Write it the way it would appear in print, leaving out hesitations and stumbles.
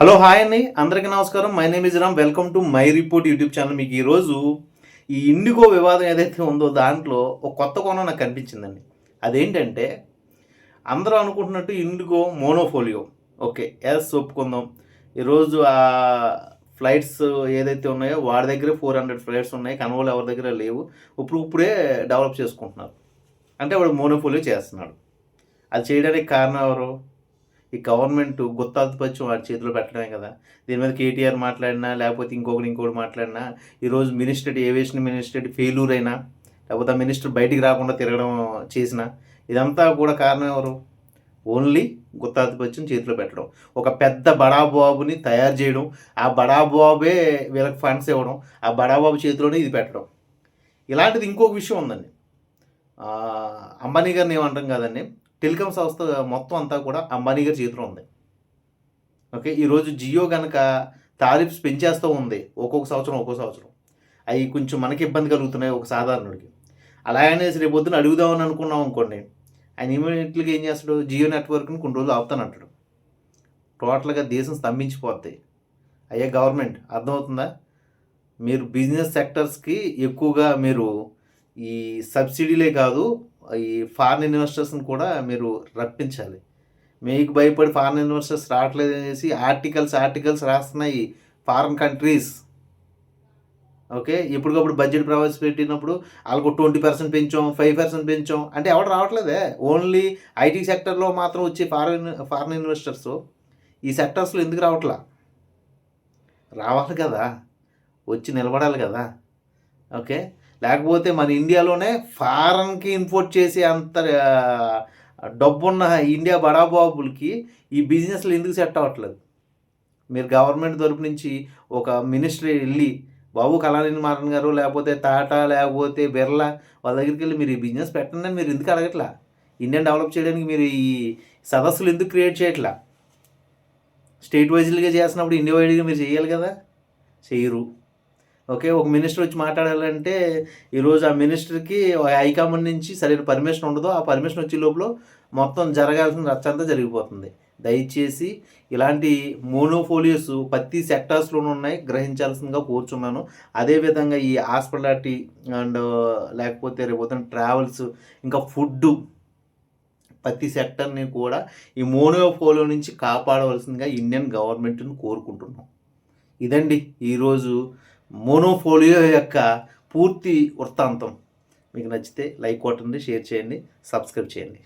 Hello hi అండి, అందరికీ నమస్కారం. My name is Ram. Welcome to my report YouTube channel. మీకు ఈరోజు ఈ ఇండిగో వివాదం ఏదైతే ఉందో దాంట్లో ఒక కొత్త కోణం నాకు కనిపించిందండి. అదేంటంటే అందరూ అనుకుంటున్నట్టు ఇండిగో మోనోఫోలియో. ఓకే, ఎస్ ఒప్పుకుందాం. ఈరోజు ఆ ఫ్లైట్స్ ఏదైతే ఉన్నాయో వాడి దగ్గర 400 ఫ్లైట్స్ ఉన్నాయి, కన్వోలు ఎవరి దగ్గర లేవు. ఇప్పుడే డెవలప్ చేసుకుంటున్నారు. అంటే వాడు మోనోఫోలియో చేస్తున్నాడు. అది చేయడానికి కారణం ఎవరు? ఈ గవర్నమెంట్ గుత్తాధిపత్యం వాడి చేతిలో పెట్టడమే కదా. దీని మీద కేటీఆర్ మాట్లాడినా, లేకపోతే ఇంకోటి మాట్లాడినా, ఈరోజు ఏవియేషన్ మినిస్ట్రేట్ ఫెయిల్యూర్ అయినా, లేకపోతే ఆ మినిస్టర్ బయటికి రాకుండా తిరగడం చేసిన, ఇదంతా కూడా కారణం ఎవరు? ఓన్లీ గుత్తాధిపత్యం చేతిలో పెట్టడం, ఒక పెద్ద బడాబాబుని తయారు చేయడం, ఆ బడాబాబే వీళ్ళకి ఫండ్స్ ఇవ్వడం, ఆ బడాబాబు చేతిలోనే ఇది పెట్టడం. ఇలాంటిది ఇంకొక విషయం ఉందండి. అంబానీ గారిని ఏమంటాం కదండి, టెలికాం సంస్థ మొత్తం అంతా కూడా అంబానీ గారి చేతిలో ఉంది. ఓకే, ఈరోజు జియో కనుక టారిఫ్స్ పెంచేస్తూ ఉంది ఒక్కొక్క సంవత్సరం. అవి కొంచెం మనకి ఇబ్బంది కలుగుతున్నాయి ఒక సాధారణుడికి. అలా అనేసి రేపు పొద్దున అడుగుదామని అనుకున్నాం అనుకోండి, ఆయన ఇమీడియట్గా ఏం చేస్తాడు? జియో నెట్వర్క్ని కొన్ని రోజులు ఆపుతానంటాడు. టోటల్గా దేశం స్తంభించిపోద్ది. అయ్యే గవర్నమెంట్ అర్థమవుతుందా? మీరు బిజినెస్ సెక్టర్స్కి ఎక్కువగా మీరు ఈ సబ్సిడీలే కాదు, ఈ ఫారిన్ ఇన్వెస్టర్స్ని కూడా మీరు రప్పించాలి. మీకు భయపడి ఫారిన్ ఇన్వెస్టర్స్ రావట్లేదు అనేసి ఆర్టికల్స్ రాస్తున్నాయి ఫారిన్ కంట్రీస్. ఓకే, ఇప్పటికప్పుడు బడ్జెట్ ప్రవేశపెట్టినప్పుడు వాళ్ళకు 20% పెంచాం, 5% పెంచాం అంటే ఎవరు రావట్లేదే. ఓన్లీ ఐటీ సెక్టర్లో మాత్రం వచ్చే ఫారిన్ ఇన్వెస్టర్స్ ఈ సెక్టర్స్లో ఎందుకు రావట్లా? రావాలి కదా, వచ్చి నిలబడాలి కదా. ఓకే, లేకపోతే మన ఇండియాలోనే ఫారెన్కి ఇంపోర్ట్ చేసే అంత డబ్బున్న ఇండియా బడాబాబులకి ఈ బిజినెస్లు ఎందుకు సెట్ అవ్వట్లేదు? మీరు గవర్నమెంట్ తరపు నుంచి ఒక మినిస్టర్ వెళ్ళి, బాబు కళానిధి మారన్ గారు, లేకపోతే టాటా, లేకపోతే బిర్లా, వాళ్ళ దగ్గరికి వెళ్ళి మీరు ఈ బిజినెస్ పెట్టండి అని మీరు ఎందుకు అడగట్లా? ఇండియన్ డెవలప్ చేయడానికి మీరు ఈ సదస్సులు ఎందుకు క్రియేట్ చేయట్లా? స్టేట్ వైజ్గా చేస్తున్నప్పుడు ఇండియా వైడ్గా మీరు చేయాలి కదా, చేయరు. ఓకే, ఒక మినిస్టర్ వచ్చి మాట్లాడాలంటే ఈరోజు ఆ మినిస్టర్కి హైకమాండ్ నుంచి సరైన పర్మిషన్ ఉండదు. ఆ పర్మిషన్ వచ్చే లోపల మొత్తం జరగాల్సిన రచ్చంతా జరిగిపోతుంది. దయచేసి ఇలాంటి మోనోఫోలియోస్ ప్రతి సెక్టార్స్లోనూ ఉన్నాయి, గ్రహించాల్సిందిగా కోరుచున్నాను. అదేవిధంగా ఈ హాస్పిటాలిటీ అండ్ లేకపోతే రేపు ట్రావెల్స్, ఇంకా ఫుడ్డు, ప్రతి సెక్టర్ని కూడా ఈ మోనోఫోలియో నుంచి కాపాడవలసిందిగా ఇండియన్ గవర్నమెంట్ని కోరుకుంటున్నాం. ఇదండి ఈరోజు మోనోఫోలియో యొక్క పూర్తి వృత్తాంతం. మీకు నచ్చితే లైక్ కొట్టండి, షేర్ చేయండి, సబ్స్క్రైబ్ చేయండి.